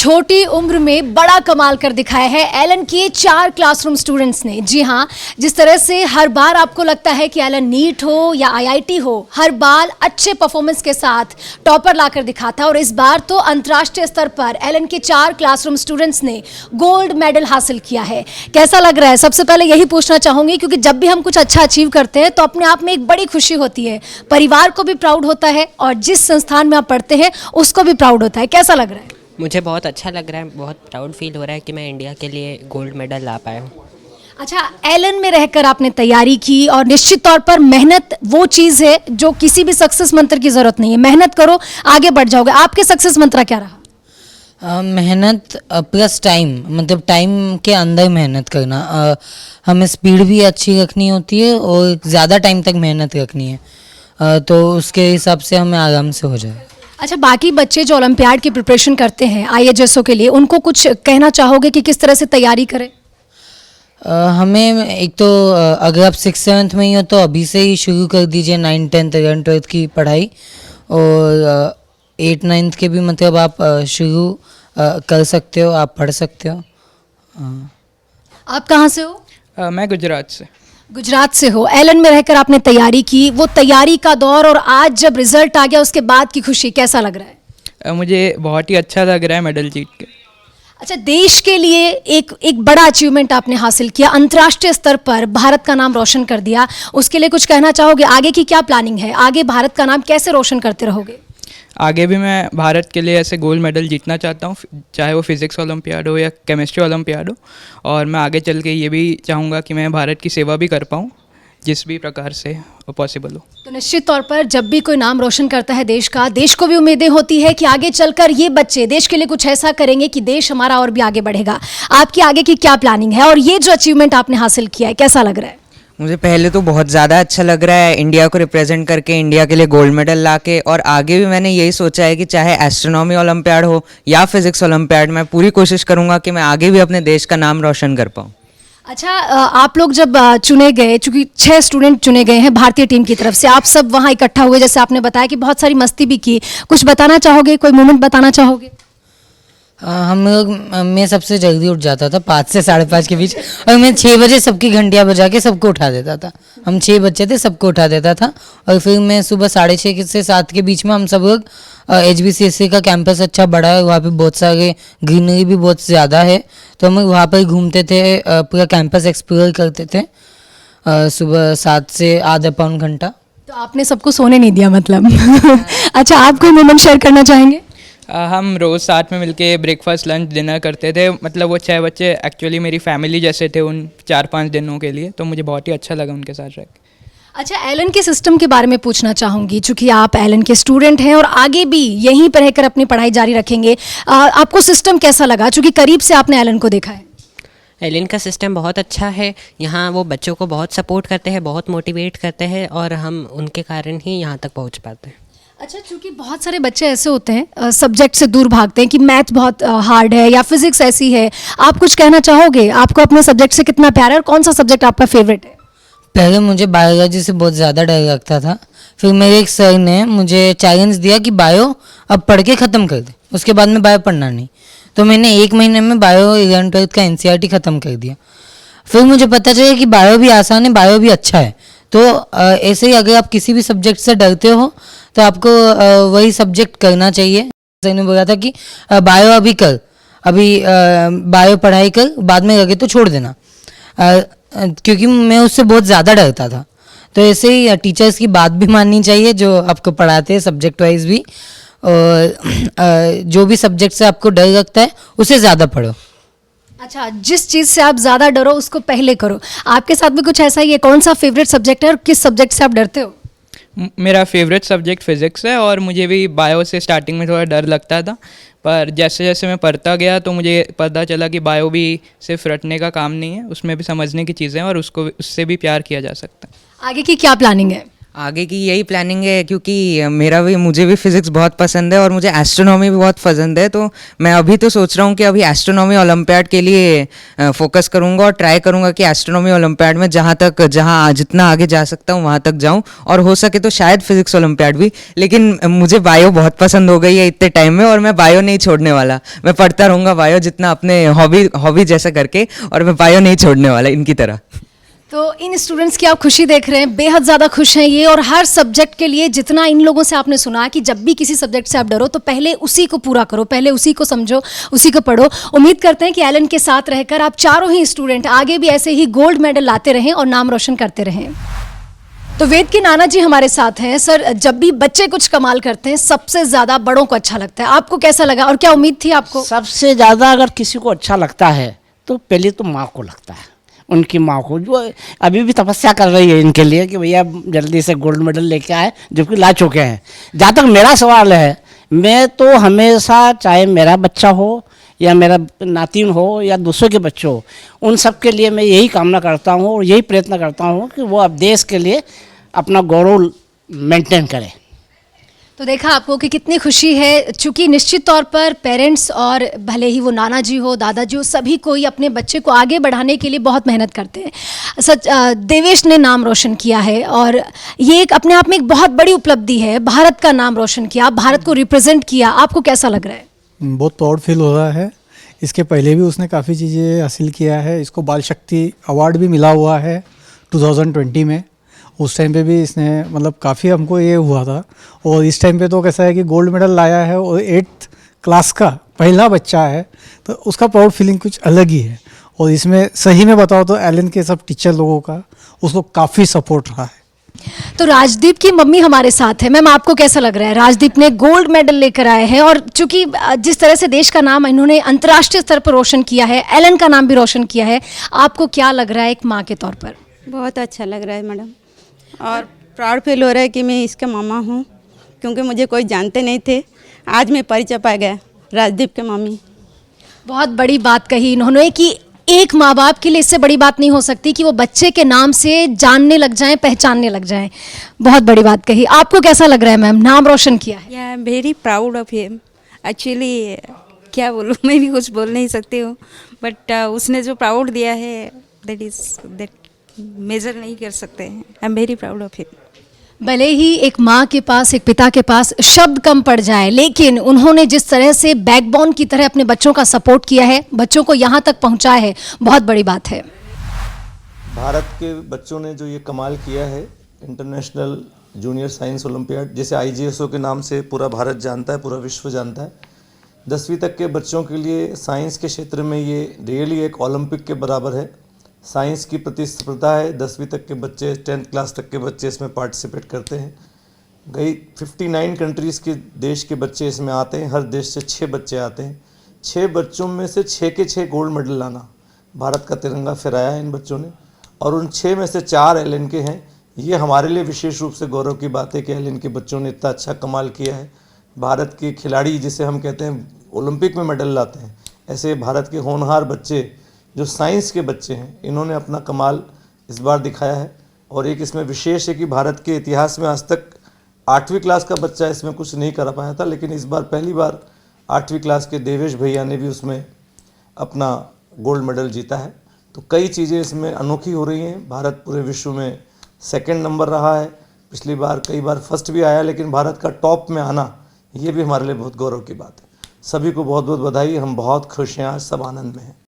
छोटी उम्र में बड़ा कमाल कर दिखाया है एलन के 4 क्लासरूम स्टूडेंट्स ने। जी हाँ, जिस तरह से हर बार आपको लगता है कि एलन नीट हो या आईआईटी हो, हर बार अच्छे परफॉर्मेंस के साथ टॉपर लाकर दिखाता है और इस बार तो अंतर्राष्ट्रीय स्तर पर एलन के 4 क्लासरूम स्टूडेंट्स ने गोल्ड मेडल हासिल किया है। कैसा लग रहा है? सबसे पहले यही पूछना चाहूंगी, क्योंकि जब भी हम कुछ अच्छा अचीव करते हैं तो अपने आप में एक बड़ी खुशी होती है, परिवार को भी प्राउड होता है और जिस संस्थान में आप पढ़ते हैं उसको भी प्राउड होता है। कैसा लग रहा है? मुझे बहुत अच्छा लग रहा है, बहुत प्राउड फील हो रहा है कि मैं इंडिया के लिए गोल्ड मेडल ला पाया हूँ। अच्छा, एलन में रहकर आपने तैयारी की और निश्चित तौर पर मेहनत वो चीज़ है जो किसी भी सक्सेस मंत्र की ज़रूरत नहीं है। मेहनत करो, आगे बढ़ जाओगे। आपके सक्सेस मंत्र क्या रहा? मेहनत प्लस टाइम, मतलब टाइम के अंदर मेहनत करना। हमें स्पीड भी अच्छी रखनी होती है और ज़्यादा टाइम तक मेहनत रखनी है, तो उसके हिसाब से हमें आराम से हो जाए। अच्छा, बाकी बच्चे जो ओलंपियाड की प्रिपरेशन करते हैं आईएएसओ के लिए, उनको कुछ कहना चाहोगे कि किस तरह से तैयारी करें? हमें एक तो अगर आप 6th-7th में ही हो तो अभी से ही शुरू कर दीजिए 9th 10th 11th 12th की पढ़ाई, और 8th 9th के भी मतलब आप शुरू कर सकते हो, आप पढ़ सकते हो। आप कहाँ से हो? मैं गुजरात से। गुजरात से हो। एलन में रहकर आपने तैयारी की, वो तैयारी का दौर और आज जब रिजल्ट आ गया उसके बाद की खुशी, कैसा लग रहा है? मुझे बहुत ही अच्छा लग रहा है मेडल जीत के। अच्छा, देश के लिए एक बड़ा अचीवमेंट आपने हासिल किया, अंतर्राष्ट्रीय स्तर पर भारत का नाम रोशन कर दिया। उसके लिए कुछ कहना चाहोगे? आगे की क्या प्लानिंग है? आगे भारत का नाम कैसे रोशन करते रहोगे? आगे भी मैं भारत के लिए ऐसे गोल्ड मेडल जीतना चाहता हूँ, चाहे वो फिज़िक्स ओलंपियाड हो या केमिस्ट्री ओलंपियाड हो। और मैं आगे चल के ये भी चाहूँगा कि मैं भारत की सेवा भी कर पाऊँ जिस भी प्रकार से पॉसिबल हो। तो निश्चित तौर पर जब भी कोई नाम रोशन करता है देश का, देश को भी उम्मीदें होती है कि आगे चलकर ये बच्चे देश के लिए कुछ ऐसा करेंगे कि देश हमारा और भी आगे बढ़ेगा। आपकी आगे की क्या प्लानिंग है और ये जो अचीवमेंट आपने हासिल किया है, कैसा लग रहा है? मुझे पहले तो बहुत ज़्यादा अच्छा लग रहा है इंडिया को रिप्रेजेंट करके, इंडिया के लिए गोल्ड मेडल लाके। और आगे भी मैंने यही सोचा है कि चाहे एस्ट्रोनॉमी ओलंपियाड हो या फिज़िक्स ओलंपियाड, मैं पूरी कोशिश करूँगा कि मैं आगे भी अपने देश का नाम रोशन कर पाऊँ। अच्छा, आप लोग जब चुने गए, चूंकि 6 स्टूडेंट चुने गए हैं भारतीय टीम की तरफ से, आप सब वहाँ इकट्ठा हुए, जैसे आपने बताया कि बहुत सारी मस्ती भी की, कुछ बताना चाहोगे? कोई मोमेंट बताना चाहोगे? हम लोग, मैं सबसे जल्दी उठ जाता था 5 से 5:30 के बीच, और मैं 6 बजे सबकी घंटियाँ बजा के सबको उठा देता था। हम 6 बच्चे थे, सबको उठा देता था। और फिर मैं सुबह 6:30 से 7 के बीच में हम सब लोग, HBCSE का कैंपस अच्छा बड़ा है, वहाँ पे बहुत सारे ग्रीनरी भी बहुत ज़्यादा है, तो हम वहाँ पर घूमते थे, पूरा कैंपस एक्सप्लोर करते थे सुबह 7 से आधा पौन घंटा। तो आपने सबको सोने नहीं दिया मतलब? अच्छा, आप कोई मोमेंट शेयर करना चाहेंगे? हम रोज़ साथ में मिलके ब्रेकफास्ट लंच डिनर करते थे। मतलब वो 6 बच्चे एक्चुअली मेरी फैमिली जैसे थे उन 4-5 दिनों के लिए, तो मुझे बहुत ही अच्छा लगा उनके साथ रह के। अच्छा, एलन के सिस्टम के बारे में पूछना चाहूँगी, चूँकि आप एलन के स्टूडेंट हैं और आगे भी यहीं पर रहकर अपनी पढ़ाई जारी रखेंगे। आपको सिस्टम कैसा लगा, चूँकि करीब से आपने एलन को देखा है? एलन का सिस्टम बहुत अच्छा है। यहाँ वो बच्चों को बहुत सपोर्ट करते हैं, बहुत मोटिवेट करते हैं और हम उनके कारण ही यहाँ तक पहुँच पाते हैं। अच्छा, चूँकि बहुत सारे बच्चे ऐसे होते हैं सब्जेक्ट से दूर भागते हैं कि मैथ बहुत हार्ड है या फिजिक्स ऐसी है, आप कुछ कहना चाहोगे? आपको अपने सब्जेक्ट से कितना प्यार है और कौन सा सब्जेक्ट आपका फेवरेट है? पहले मुझे बायोलॉजी से बहुत ज़्यादा डर लगता था, फिर मेरे एक सर ने मुझे चैलेंज दिया कि बायो अब पढ़ के ख़त्म कर दे, उसके बाद में बायो पढ़ना नहीं। तो मैंने 1 महीने में बायो 11th 12th का NCERT ख़त्म कर दिया। फिर मुझे पता चला कि बायो भी आसान है, बायो भी अच्छा है। तो ऐसे ही अगर आप किसी भी सब्जेक्ट से डरते हो तो आपको वही सब्जेक्ट करना चाहिए। सर ने बोला था कि बायो अभी कर, अभी बायो पढ़ाई कर, बाद में लगे तो छोड़ देना, क्योंकि मैं उससे बहुत ज़्यादा डरता था। तो ऐसे ही टीचर्स की बात भी माननी चाहिए जो आपको पढ़ाते हैं सब्जेक्ट वाइज भी, और जो भी सब्जेक्ट से आपको डर लगता है उसे ज़्यादा पढ़ो। अच्छा, जिस चीज़ से आप ज़्यादा डरो उसको पहले करो। आपके साथ भी कुछ ऐसा ही है? कौन सा फेवरेट सब्जेक्ट है और किस सब्जेक्ट से आप डरते हो? मेरा फेवरेट सब्जेक्ट फ़िज़िक्स है और मुझे भी बायो से स्टार्टिंग में थोड़ा डर लगता था, पर जैसे जैसे मैं पढ़ता गया तो मुझे पता चला कि बायो भी सिर्फ रटने का काम नहीं है, उसमें भी समझने की चीज़ें हैं और उससे भी प्यार किया जा सकता है। आगे की क्या प्लानिंग है? आगे की यही प्लानिंग है, क्योंकि मुझे भी फिज़िक्स बहुत पसंद है और मुझे एस्ट्रोनॉमी भी बहुत पसंद है। तो मैं अभी तो सोच रहा हूँ कि अभी एस्ट्रोनॉमी ओलंपियाड के लिए फोकस करूँगा और ट्राई करूँगा कि एस्ट्रोनॉमी ओलंपियाड में जहाँ जितना आगे जा सकता हूँ वहाँ तक जाऊँ, और हो सके तो शायद फिज़िक्स ओलंपियाड भी। लेकिन मुझे बायो बहुत पसंद हो गई है इतने टाइम में, और मैं बायो नहीं छोड़ने वाला। मैं पढ़ता रहूँगा बायो जितना अपने हॉबी जैसा करके, और मैं बायो नहीं छोड़ने वाला इनकी तरह। तो इन स्टूडेंट्स की आप खुशी देख रहे हैं, बेहद ज़्यादा खुश हैं ये। और हर सब्जेक्ट के लिए जितना इन लोगों से आपने सुना कि जब भी किसी सब्जेक्ट से आप डरो तो पहले उसी को पूरा करो, पहले उसी को समझो, उसी को पढ़ो। उम्मीद करते हैं कि एलन के साथ रहकर आप चारों ही स्टूडेंट आगे भी ऐसे ही गोल्ड मेडल लाते रहें और नाम रोशन करते रहें। तो वेद के नाना जी हमारे साथ हैं। सर, जब भी बच्चे कुछ कमाल करते हैं सबसे ज़्यादा बड़ों को अच्छा लगता है, आपको कैसा लगा और क्या उम्मीद थी आपको? सबसे ज़्यादा अगर किसी को अच्छा लगता है तो पहले तो माँ को लगता है, उनकी माँ को, जो अभी भी तपस्या कर रही है इनके लिए कि भैया जल्दी से गोल्ड मेडल लेके आए, जो कि ला चुके हैं। जहाँ तक मेरा सवाल है, मैं तो हमेशा, चाहे मेरा बच्चा हो या मेरा नातिन हो या दूसरों के बच्चे हो, उन सब के लिए मैं यही कामना करता हूँ और यही प्रयत्न करता हूँ कि वो अब देश के लिए अपना गौरव मेंटेन करें। तो देखा आपको कि कितनी खुशी है, चूंकि निश्चित तौर पर पेरेंट्स और भले ही वो नाना जी हो, दादाजी हो, सभी कोई अपने बच्चे को आगे बढ़ाने के लिए बहुत मेहनत करते हैं। सच देवेश ने नाम रोशन किया है और ये एक अपने आप में एक बहुत बड़ी उपलब्धि है। भारत का नाम रोशन किया, भारत को रिप्रेजेंट किया, आपको कैसा लग रहा है? बहुत प्राउड फील हो रहा है। इसके पहले भी उसने काफ़ी चीज़ें हासिल किया है। इसको बाल शक्ति अवार्ड भी मिला हुआ है 2020 में। उस टाइम पे भी इसने मतलब काफ़ी हमको ये हुआ था, और इस टाइम पे तो कैसा है कि गोल्ड मेडल लाया है और 8th क्लास का पहला बच्चा है, तो उसका प्राउड फीलिंग कुछ अलग ही है। और इसमें सही में बताओ तो एलन के सब टीचर लोगों का उसको काफ़ी सपोर्ट रहा है। तो राजदीप की मम्मी हमारे साथ है। मैम, आपको कैसा लग रहा है? राजदीप ने गोल्ड मेडल लेकर आए हैं और चूंकि जिस तरह से देश का नाम इन्होंने अंतर्राष्ट्रीय स्तर पर रोशन किया है, एलन का नाम भी रोशन किया है, आपको क्या लग रहा है एक माँ के तौर पर? बहुत अच्छा लग रहा है मैडम, और प्राउड फील हो रहा है कि मैं इसका मामा हूँ, क्योंकि मुझे कोई जानते नहीं थे, आज मैं परिचय पा गया राजदीप के मम्मी। बहुत बड़ी बात कही इन्होंने कि एक माँ बाप के लिए इससे बड़ी बात नहीं हो सकती कि वो बच्चे के नाम से जानने लग जाएं, पहचानने लग जाएं। बहुत बड़ी बात कही। आपको कैसा लग रहा है मैम, नाम रोशन किया है? I am very proud of him. Actually क्या बोलूँ, मैं भी कुछ बोल नहीं सकती हूँ, बट उसने जो प्राउड दिया है दैट मेजर नहीं कर सकते हैं। I am very proud of him. भले ही एक माँ के पास, एक पिता के पास शब्द कम पड़ जाए, लेकिन उन्होंने जिस तरह से बैकबोन की तरह अपने बच्चों का सपोर्ट किया है, बच्चों को यहाँ तक पहुँचाया है, बहुत बड़ी बात है। भारत के बच्चों ने जो ये कमाल किया है, इंटरनेशनल जूनियर साइंस ओलंपियाड, जिसे IGSO के नाम से पूरा भारत जानता है, पूरा विश्व जानता है। 10वीं तक के बच्चों के लिए साइंस के क्षेत्र में ये रियली एक ओलंपिक के बराबर है। साइंस की प्रतिस्पर्धा है, 10वीं तक के बच्चे, 10th क्लास तक के बच्चे इसमें पार्टिसिपेट करते हैं। 59 कंट्रीज़ के देश के बच्चे इसमें आते हैं, हर देश से 6 बच्चे आते हैं। 6 बच्चों में से 6 के 6 गोल्ड मेडल लाना, भारत का तिरंगा फहराया है इन बच्चों ने, और उन 6 में से 4 एलन के हैं। ये हमारे लिए विशेष रूप से गौरव की बात है कि एलन के बच्चों ने इतना अच्छा कमाल किया है। भारत के खिलाड़ी, जिसे हम कहते हैं ओलंपिक में मेडल लाते हैं, ऐसे भारत के होनहार बच्चे जो साइंस के बच्चे हैं, इन्होंने अपना कमाल इस बार दिखाया है। और एक इसमें विशेष है कि भारत के इतिहास में आज तक 8वीं क्लास का बच्चा इसमें कुछ नहीं कर पाया था, लेकिन इस बार पहली बार 8वीं क्लास के देवेश भैया ने भी उसमें अपना गोल्ड मेडल जीता है। तो कई चीज़ें इसमें अनोखी हो रही हैं। भारत पूरे विश्व में 2nd नंबर रहा है, पिछली बार कई बार फर्स्ट भी आया, लेकिन भारत का टॉप में आना ये भी हमारे लिए बहुत गौरव की बात है। सभी को बहुत बहुत बधाई। हम बहुत खुश हैं, आज सब आनंद में हैं।